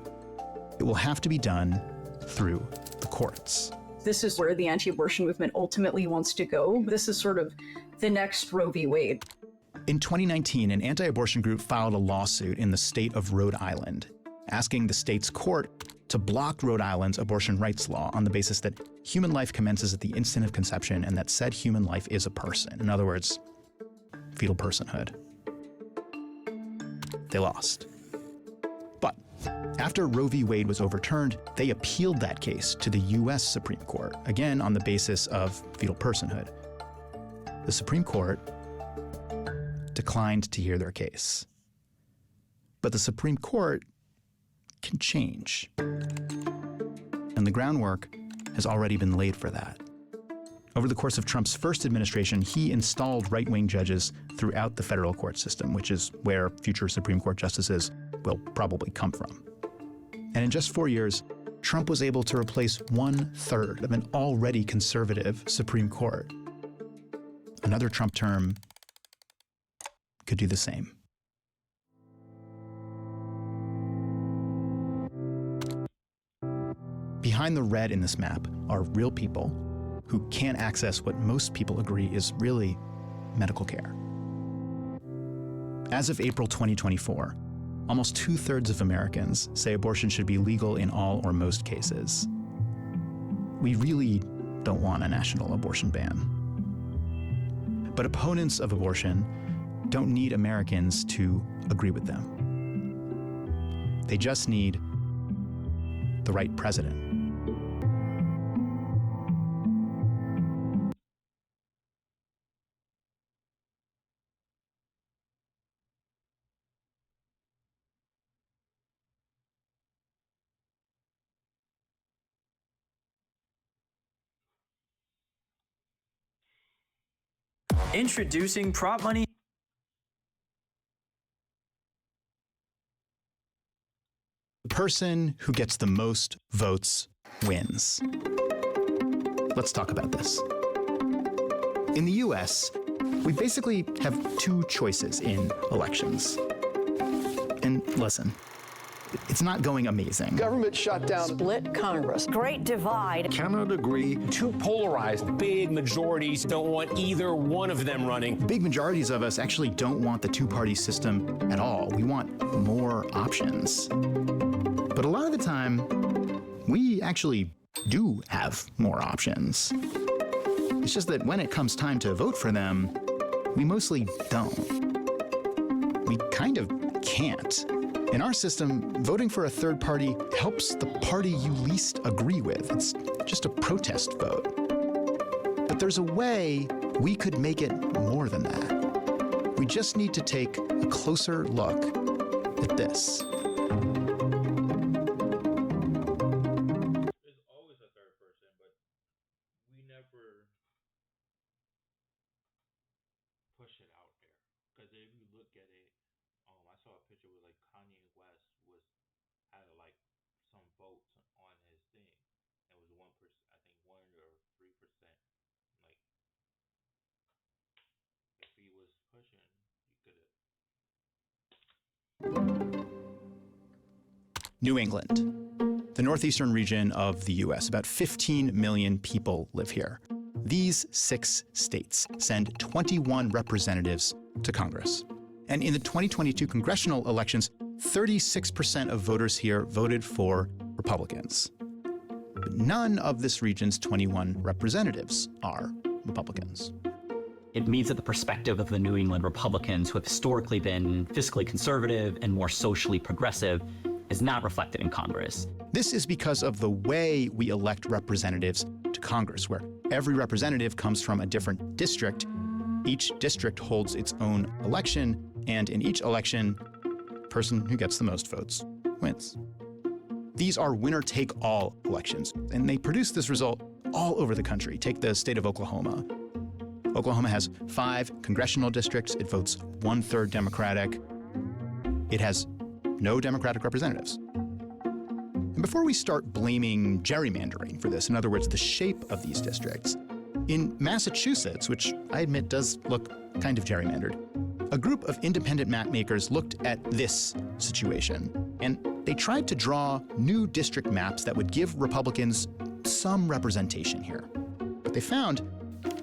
It will have to be done through the courts. This is where the anti-abortion movement ultimately wants to go. This is sort of the next Roe v. Wade. In 2019, an anti-abortion group filed a lawsuit in the state of Rhode Island, asking the state's court to block Rhode Island's abortion rights law on the basis that human life commences at the instant of conception and that said human life is a person. In other words, fetal personhood. They lost. But after Roe v. Wade was overturned, they appealed that case to the US Supreme Court, again on the basis of fetal personhood. The Supreme Court declined to hear their case. But the Supreme Court can change. And the groundwork has already been laid for that. Over the course of Trump's first administration, he installed right-wing judges throughout the federal court system, which is where future Supreme Court justices will probably come from. And in just 4 years, Trump was able to replace 1/3 of an already conservative Supreme Court. Another Trump term could do the same. Behind the red in this map are real people who can't access what most people agree is really medical care. As of April 2024, almost 2/3 of Americans say abortion should be legal in all or most cases. We really don't want a national abortion ban. But opponents of abortion don't need Americans to agree with them. They just need the right president. Introducing Prop Money. The person who gets the most votes wins. Let's talk about this. In the US, we basically have two choices in elections. And listen, it's not going amazing. Government shutdown. Split Congress. Great divide. Cannot agree. Too polarized. Big majorities don't want either one of them running. Big majorities of us actually don't want the two-party system at all. We want more options. But a lot of the time, we actually do have more options. It's just that when it comes time to vote for them, we mostly don't. We kind of can't. In our system, voting for a third party helps the party you least agree with. It's just a protest vote. But there's a way we could make it more than that. We just need to take a closer look at this. There's always a third person, but we never push it out there. Because if you look at it, I saw a picture where like Kanye West had like some votes on his thing. It was 1%, I think 1 or 3%. Like if he was pushing, he could have. New England, the northeastern region of the US. About 15 million people live here. These 6 states send 21 representatives to Congress. And in the 2022 congressional elections, 36% of voters here voted for Republicans. But none of this region's 21 representatives are Republicans. It means that the perspective of the New England Republicans, who have historically been fiscally conservative and more socially progressive, is not reflected in Congress. This is because of the way we elect representatives to Congress, where every representative comes from a different district. Each district holds its own election, and in each election, the person who gets the most votes wins. These are winner-take-all elections, and they produce this result all over the country. Take the state of Oklahoma. Oklahoma has 5 congressional districts. It votes 1/3 Democratic. It has no Democratic representatives. And before we start blaming gerrymandering for this, in other words, the shape of these districts, in Massachusetts, which I admit does look kind of gerrymandered, a group of independent map makers looked at this situation, and they tried to draw new district maps that would give Republicans some representation here. But they found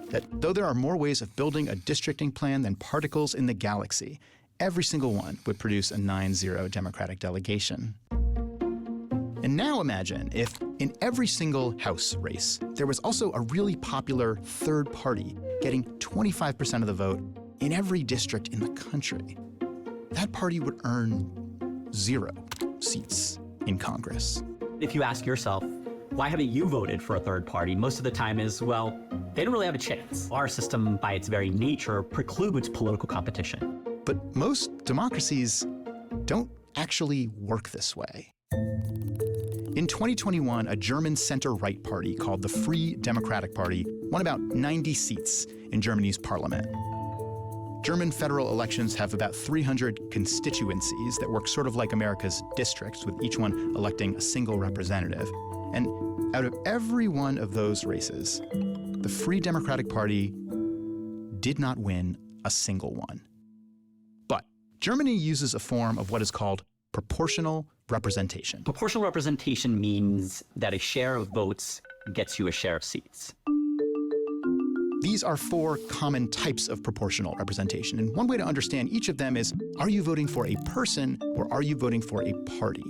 that though there are more ways of building a districting plan than particles in the galaxy, every single one would produce a 9-0 Democratic delegation. And now imagine if in every single House race, there was also a really popular third party getting 25% of the vote in every district in the country. That party would earn 0 seats in Congress. If you ask yourself, why haven't you voted for a third party? Most of the time is, well, they don't really have a chance. Our system, by its very nature, precludes political competition. But most democracies don't actually work this way. In 2021, a German center-right party called the Free Democratic Party won about 90 seats in Germany's parliament. German federal elections have about 300 constituencies that work sort of like America's districts, with each one electing a single representative. And out of every one of those races, the Free Democratic Party did not win a single one. But Germany uses a form of what is called proportional representation. Proportional representation means that a share of votes gets you a share of seats. These are 4 common types of proportional representation, and one way to understand each of them is, are you voting for a person or are you voting for a party?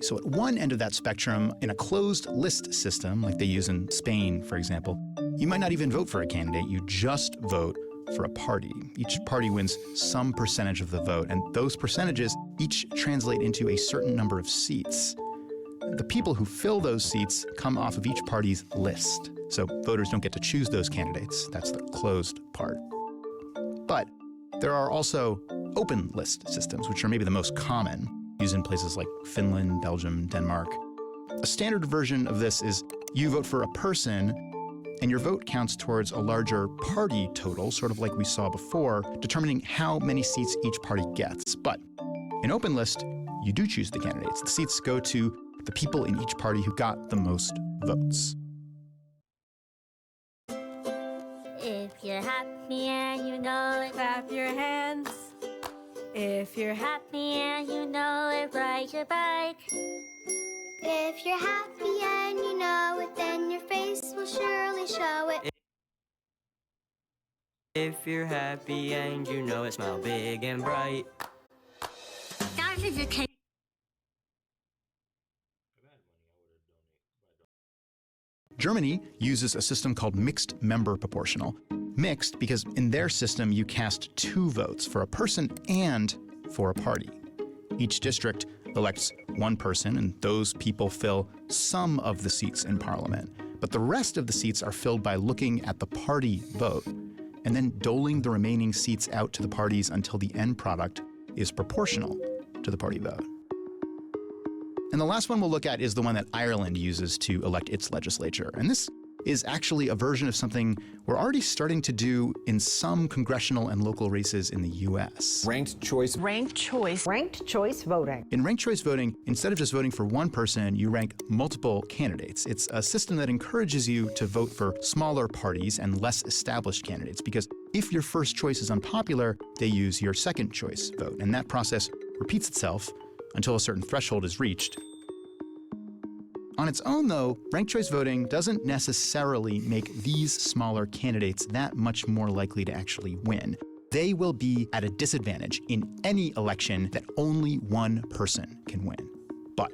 So at one end of that spectrum, in a closed list system, like they use in Spain, for example, you might not even vote for a candidate, you just vote for a party. Each party wins some percentage of the vote, and those percentages each translate into a certain number of seats. The people who fill those seats come off of each party's list, so voters don't get to choose those candidates. That's the closed part. But there are also open list systems, which are maybe the most common, used in places like Finland, Belgium, Denmark. A standard version of this is you vote for a person, and your vote counts towards a larger party total, sort of like we saw before, determining how many seats each party gets. But in open list, you do choose the candidates. The seats go to the people in each party who got the most votes. If you're happy and you know it, clap your hands. If you're happy and you know it, ride your bike. If you're happy and you know it, then your face will surely show it. If you're happy and you know it, smile big and bright. Guys, if you can. Germany uses a system called mixed member proportional. Mixed because in their system you cast 2 votes for a person and for a party. Each district elects 1 person, and those people fill some of the seats in parliament. But the rest of the seats are filled by looking at the party vote and then doling the remaining seats out to the parties until the end product is proportional to the party vote. And the last one we'll look at is the one that Ireland uses to elect its legislature. And this is actually a version of something we're already starting to do in some congressional and local races in the US. Ranked choice. Ranked choice. Ranked choice voting. In ranked choice voting, instead of just voting for one person, you rank multiple candidates. It's a system that encourages you to vote for smaller parties and less established candidates, because if your first choice is unpopular, they use your second choice vote. And that process repeats itself until a certain threshold is reached. On its own, though, ranked choice voting doesn't necessarily make these smaller candidates that much more likely to actually win. They will be at a disadvantage in any election that only one person can win. But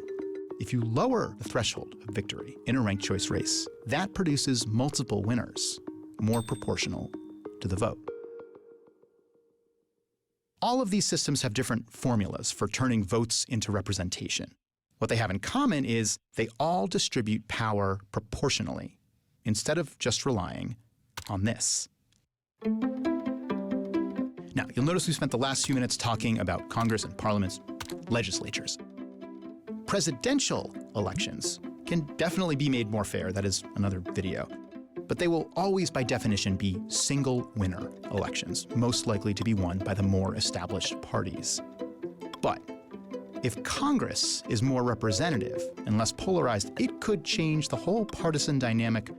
if you lower the threshold of victory in a ranked choice race, that produces multiple winners, more proportional to the vote. All of these systems have different formulas for turning votes into representation. What they have in common is they all distribute power proportionally, instead of just relying on this. Now, you'll notice we spent the last few minutes talking about Congress and Parliament's legislatures. Presidential elections can definitely be made more fair. That is another video. But they will always, by definition, be single winner elections, most likely to be won by the more established parties. But if Congress is more representative and less polarized, it could change the whole partisan dynamic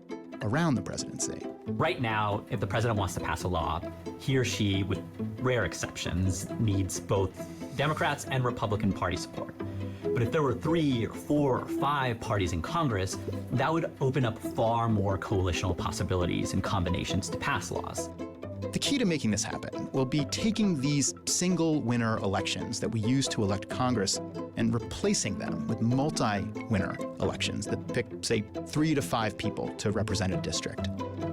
around the presidency. Right now, if the president wants to pass a law, he or she, with rare exceptions, needs both Democrats and Republican Party support. But if there were 3 or 4 or 5 parties in Congress, that would open up far more coalitional possibilities and combinations to pass laws. The key to making this happen will be taking these single winner elections that we use to elect Congress and replacing them with multi-winner elections that pick, say, 3 to 5 people to represent a district.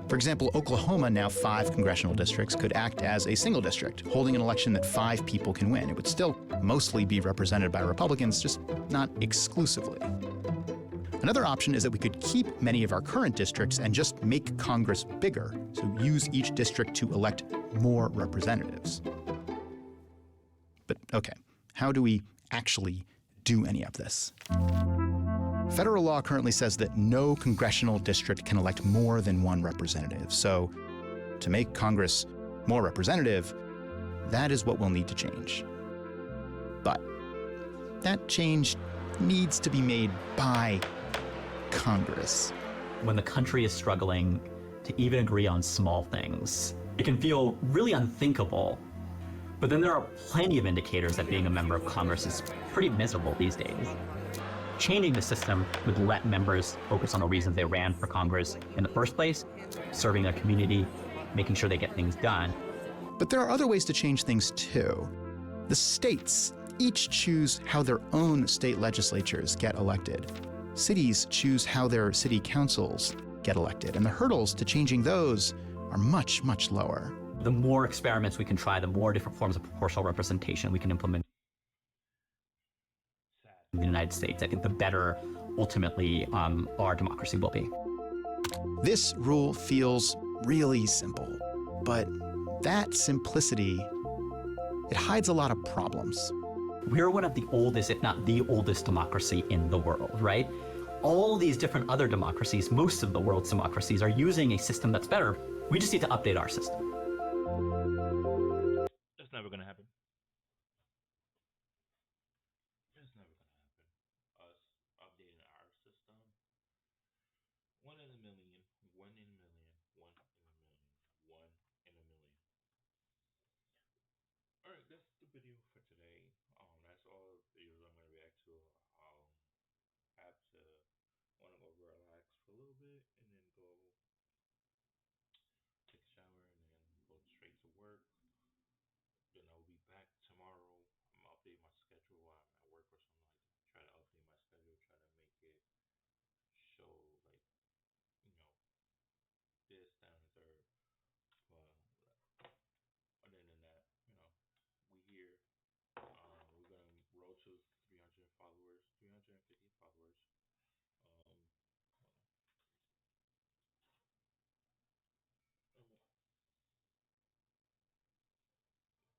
For example, Oklahoma, now 5 congressional districts, could act as a single district, holding an election that 5 people can win. It would still mostly be represented by Republicans, just not exclusively. Another option is that we could keep many of our current districts and just make Congress bigger, so use each district to elect more representatives. But okay, how do we actually do any of this? Federal law currently says that no congressional district can elect more than 1 representative. So to make Congress more representative, that is what we'll need to change. But that change needs to be made by Congress. When the country is struggling to even agree on small things, it can feel really unthinkable But then there are plenty of indicators that being a member of Congress is pretty miserable these days. Changing the system would let members focus on the reasons they ran for Congress in the first place, serving their community, making sure they get things done. But there are other ways to change things too. The states each choose how their own state legislatures get elected. Cities choose how their city councils get elected, and the hurdles to changing those are much, much lower. The more experiments we can try, the more different forms of proportional representation we can implement in the United States, I think the better ultimately our democracy will be. This rule feels really simple, but that simplicity, it hides a lot of problems. We're one of the oldest, if not the oldest democracy in the world, right? All these different other democracies, most of the world's democracies, are using a system that's better. We just need to update our system. That's never gonna happen. It's never gonna happen. Us updating our system. 1 in a million. 1 in a million. 1 in a million. 1 in a million. All right, that's the video for today. That's all the videos I'm gonna react to. Have to want to go relax for a little bit and then go take a shower and then go straight to work. Then I'll be back tomorrow. I'm gonna update my schedule while I'm at work or something like that. Try to update my schedule, try to make it show like, you know, this, that, and the third. But other than that, we here. We're gonna roll to 300 followers, 350 followers.